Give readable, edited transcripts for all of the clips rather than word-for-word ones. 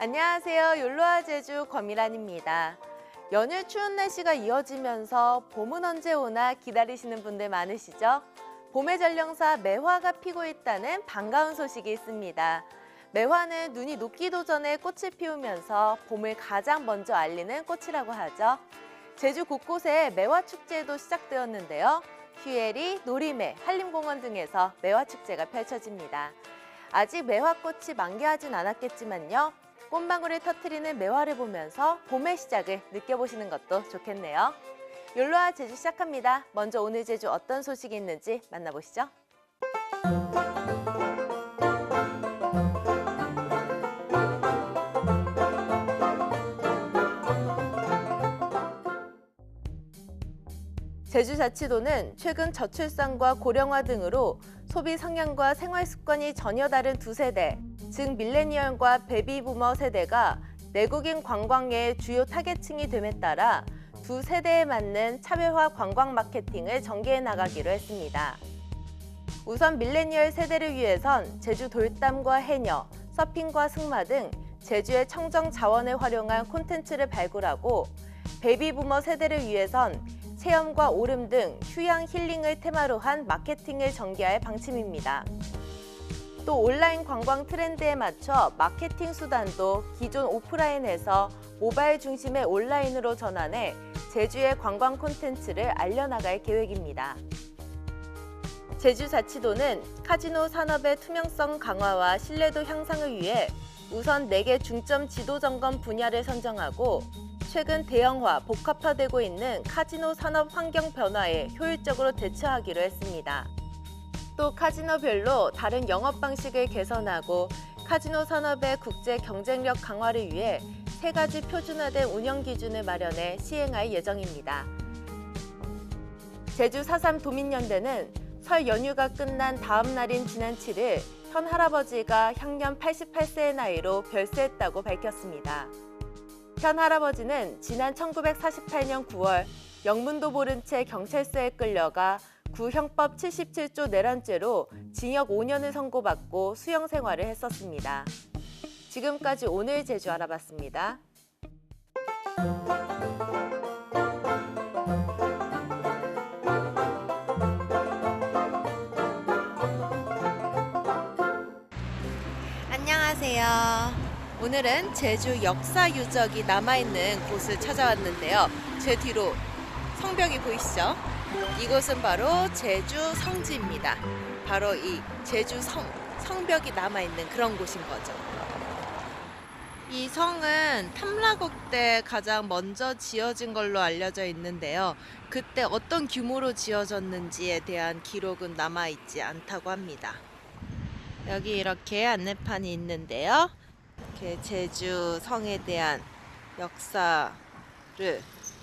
안녕하세요. 욜로와 제주 권미란입니다. 연일 추운 날씨가 이어지면서 봄은 언제 오나 기다리시는 분들 많으시죠? 봄의 전령사 매화가 피고 있다는 반가운 소식이 있습니다. 매화는 눈이 녹기도 전에 꽃을 피우면서 봄을 가장 먼저 알리는 꽃이라고 하죠. 제주 곳곳에 매화축제도 시작되었는데요. 휴예리, 놀이매, 한림공원 등에서 매화축제가 펼쳐집니다. 아직 매화꽃이 만개하진 않았겠지만요. 꽃망울을 터트리는 매화를 보면서 봄의 시작을 느껴보시는 것도 좋겠네요. 욜로와 제주 시작합니다. 먼저 오늘 제주 어떤 소식이 있는지 만나보시죠. 제주자치도는 최근 저출산과 고령화 등으로 소비 성향과 생활 습관이 전혀 다른 두 세대, 즉 밀레니얼과 베이비부머 세대가 내국인 관광의 주요 타겟층이 됨에 따라 두 세대에 맞는 차별화 관광 마케팅을 전개해 나가기로 했습니다. 우선 밀레니얼 세대를 위해선 제주 돌담과 해녀, 서핑과 승마 등 제주의 청정 자원을 활용한 콘텐츠를 발굴하고 베이비부머 세대를 위해선 체험과 오름 등 휴양 힐링을 테마로 한 마케팅을 전개할 방침입니다. 또 온라인 관광 트렌드에 맞춰 마케팅 수단도 기존 오프라인에서 모바일 중심의 온라인으로 전환해 제주의 관광 콘텐츠를 알려나갈 계획입니다. 제주자치도는 카지노 산업의 투명성 강화와 신뢰도 향상을 위해 우선 4개 중점 지도 점검 분야를 선정하고 최근 대형화, 복합화되고 있는 카지노 산업 환경 변화에 효율적으로 대처하기로 했습니다. 또 카지노별로 다른 영업 방식을 개선하고 카지노 산업의 국제 경쟁력 강화를 위해 3가지 표준화된 운영 기준을 마련해 시행할 예정입니다. 제주 4.3 도민연대는 설 연휴가 끝난 다음 날인 지난 7일 현 할아버지가 향년 88세의 나이로 별세했다고 밝혔습니다. 현 할아버지는 지난 1948년 9월 영문도 모른 채 경찰서에 끌려가 구형법 77조 내란죄로 징역 5년을 선고받고 수용 생활을 했었습니다. 지금까지 오늘 제주 알아봤습니다. 안녕하세요. 오늘은 제주 역사 유적이 남아있는 곳을 찾아왔는데요. 제 뒤로 성벽이 보이시죠? 이곳은 바로 제주 성지입니다. 바로 이 제주 성벽이 남아있는 그런 곳인 거죠. 이 성은 탐라국 때 가장 먼저 지어진 걸로 알려져 있는데요. 그때 어떤 규모로 지어졌는지에 대한 기록은 남아있지 않다고 합니다. 여기 이렇게 안내판이 있는데요. 이렇게 제주 성에 대한 역사를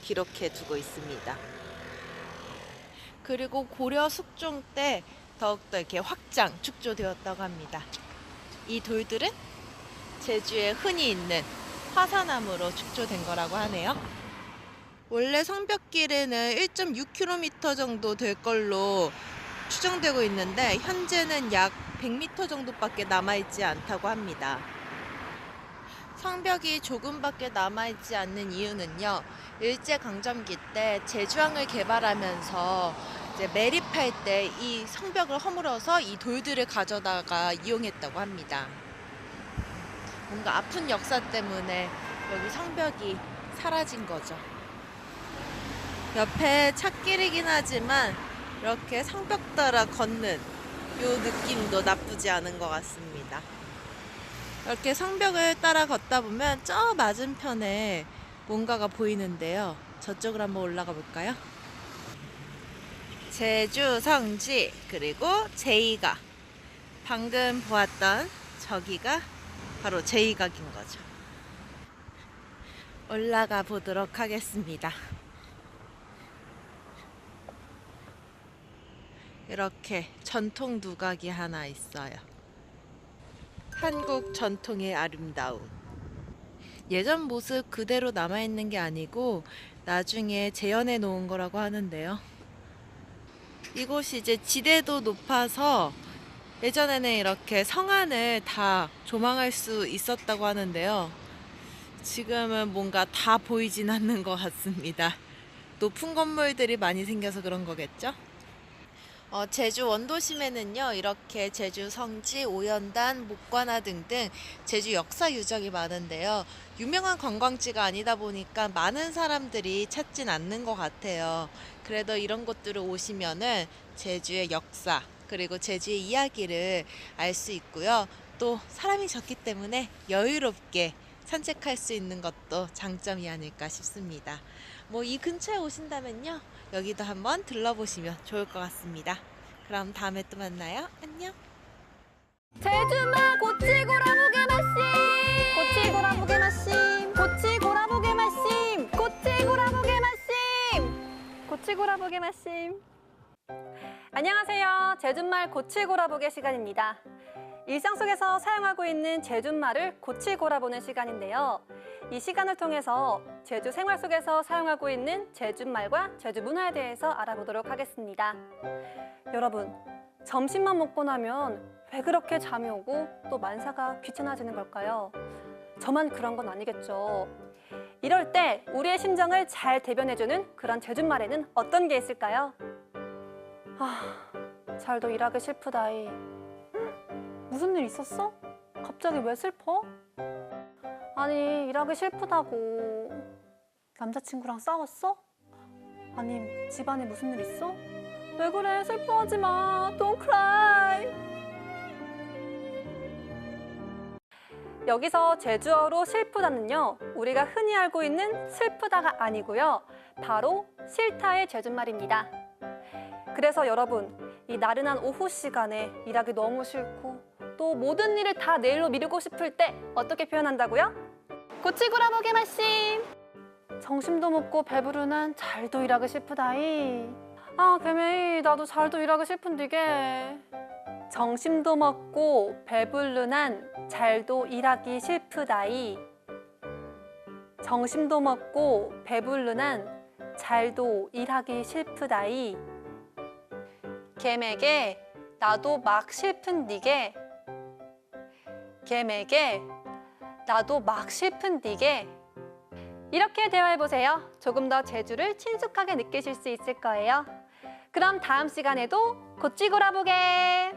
기록해 두고 있습니다. 그리고 고려 숙종 때 더욱더 이렇게 확장, 축조되었다고 합니다. 이 돌들은 제주에 흔히 있는 화사나무로 축조된 거라고 하네요. 원래 성벽 길이는 1.6km 정도 될 걸로 추정되고 있는데 현재는 약 100m 정도밖에 남아있지 않다고 합니다. 성벽이 조금밖에 남아있지 않는 이유는요. 일제강점기 때 제주항을 개발하면서 이제 매립할 때 이 성벽을 허물어서 이 돌들을 가져다가 이용했다고 합니다. 뭔가 아픈 역사 때문에 여기 성벽이 사라진 거죠. 옆에 찻길이긴 하지만 이렇게 성벽 따라 걷는 이 느낌도 나쁘지 않은 것 같습니다. 이렇게 성벽을 따라 걷다 보면 저 맞은편에 뭔가가 보이는데요. 저쪽으로 한번 올라가 볼까요? 제주 성지 그리고 제2각. 방금 보았던 저기가 바로 제2각인 거죠. 올라가 보도록 하겠습니다. 이렇게 전통 누각이 하나 있어요. 한국 전통의 아름다움. 예전 모습 그대로 남아있는 게 아니고 나중에 재현해 놓은 거라고 하는데요. 이곳이 이제 지대도 높아서 예전에는 이렇게 성안을 다 조망할 수 있었다고 하는데요. 지금은 뭔가 다 보이진 않는 것 같습니다. 높은 건물들이 많이 생겨서 그런 거겠죠? 제주 원도심에는요, 이렇게 제주 성지, 오연단, 목관화 등등 제주 역사 유적이 많은데요. 유명한 관광지가 아니다 보니까 많은 사람들이 찾진 않는 것 같아요. 그래도 이런 곳들을 오시면은 제주의 역사, 그리고 제주의 이야기를 알 수 있고요. 또 사람이 적기 때문에 여유롭게 산책할 수 있는 것도 장점이 아닐까 싶습니다. 뭐 이 근처에 오신다면요, 여기도 한번 들러보시면 좋을 것 같습니다. 그럼 다음에 또 만나요. 안녕. 제주마 고치고라보게 마심 고치고라보게 마심 고치고라보게 마심 고치고라보게 마심 고치고라보게 마심. 안녕하세요. 제주말 고치고라보게 시간입니다. 일상 속에서 사용하고 있는 제주말을 고치고라보는 시간인데요. 이 시간을 통해서 제주 생활 속에서 사용하고 있는 제주말과 제주 문화에 대해서 알아보도록 하겠습니다. 여러분, 점심만 먹고 나면 왜 그렇게 잠이 오고 또 만사가 귀찮아지는 걸까요? 저만 그런 건 아니겠죠. 이럴 때 우리의 심정을 잘 대변해주는 그런 제주말에는 어떤 게 있을까요? 잘도 일하기 싫프다이. 무슨 일 있었어? 갑자기 왜 슬퍼? 아니, 일하기 싫다고. 남자친구랑 싸웠어? 아니, 집안에 무슨 일 있어? 왜 그래? 슬퍼하지 마. Don't cry. 여기서 제주어로 슬프다는요, 우리가 흔히 알고 있는 슬프다가 아니고요. 바로 싫다의 제주말입니다. 그래서 여러분, 이 나른한 오후 시간에 일하기 너무 싫고 또 모든 일을 다 내일로 미루고 싶을 때 어떻게 표현한다고요? 고치고라보게 마심. 점심도 먹고 배부르난 잘도 일하기 싶으다이. 개매이 나도 잘도 일하기 싶은디게. 점심도 먹고 배부르난 잘도 일하기 싫프다이. 점심도 먹고 배부르난 잘도 일하기 싫프다이. 개매게 나도 막 슬픈디게. 개매게 나도 막 슬픈디게. 이렇게 대화해보세요. 조금 더 제주를 친숙하게 느끼실 수 있을 거예요. 그럼 다음 시간에도 고치고라보게.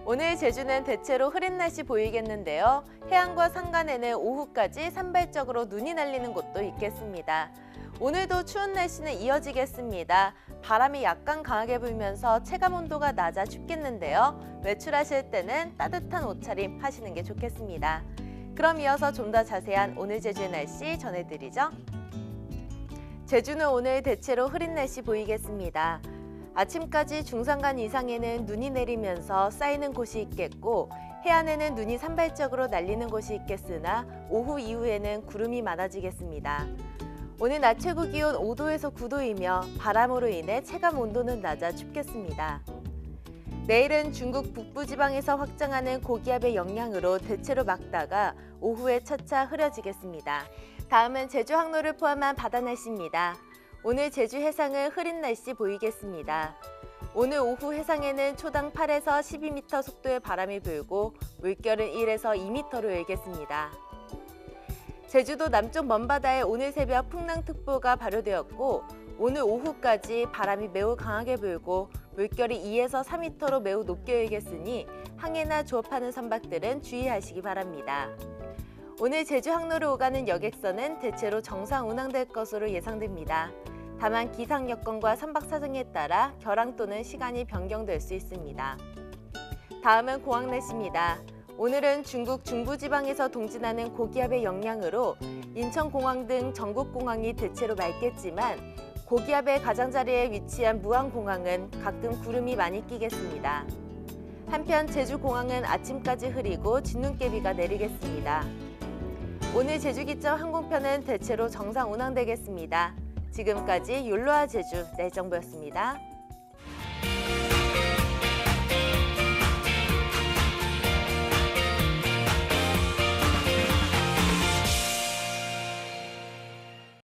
오늘 제주는 대체로 흐린 날씨 보이겠는데요. 해안과 산간에는 오후까지 산발적으로 눈이 날리는 곳도 있겠습니다. 오늘도 추운 날씨는 이어지겠습니다. 바람이 약간 강하게 불면서 체감 온도가 낮아 춥겠는데요. 외출하실 때는 따뜻한 옷차림 하시는 게 좋겠습니다. 그럼 이어서 좀 더 자세한 오늘 제주의 날씨 전해드리죠. 제주는 오늘 대체로 흐린 날씨 보이겠습니다. 아침까지 중산간 이상에는 눈이 내리면서 쌓이는 곳이 있겠고 해안에는 눈이 산발적으로 날리는 곳이 있겠으나 오후 이후에는 구름이 많아지겠습니다. 오늘 낮 최고 기온 5도에서 9도이며 바람으로 인해 체감 온도는 낮아 춥겠습니다. 내일은 중국 북부지방에서 확장하는 고기압의 영향으로 대체로 맑다가 오후에 차차 흐려지겠습니다. 다음은 제주 항로를 포함한 바다 날씨입니다. 오늘 제주 해상은 흐린 날씨 보이겠습니다. 오늘 오후 해상에는 초당 8에서 12m 속도의 바람이 불고 물결은 1에서 2m로 일겠습니다. 제주도 남쪽 먼바다에 오늘 새벽 풍랑특보가 발효되었고 오늘 오후까지 바람이 매우 강하게 불고 물결이 2에서 3m로 매우 높게 일겠으니 항해나 조업하는 선박들은 주의하시기 바랍니다. 오늘 제주 항로를 오가는 여객선은 대체로 정상 운항될 것으로 예상됩니다. 다만 기상 여건과 선박 사정에 따라 결항 또는 시간이 변경될 수 있습니다. 다음은 공항 날씨입니다. 오늘은 중국 중부지방에서 동진하는 고기압의 영향으로 인천공항 등 전국공항이 대체로 맑겠지만 고기압의 가장자리에 위치한 무안공항은 가끔 구름이 많이 끼겠습니다. 한편 제주공항은 아침까지 흐리고 진눈깨비가 내리겠습니다. 오늘 제주기점 항공편은 대체로 정상 운항되겠습니다. 지금까지 욜로아 제주 넬정보였습니다.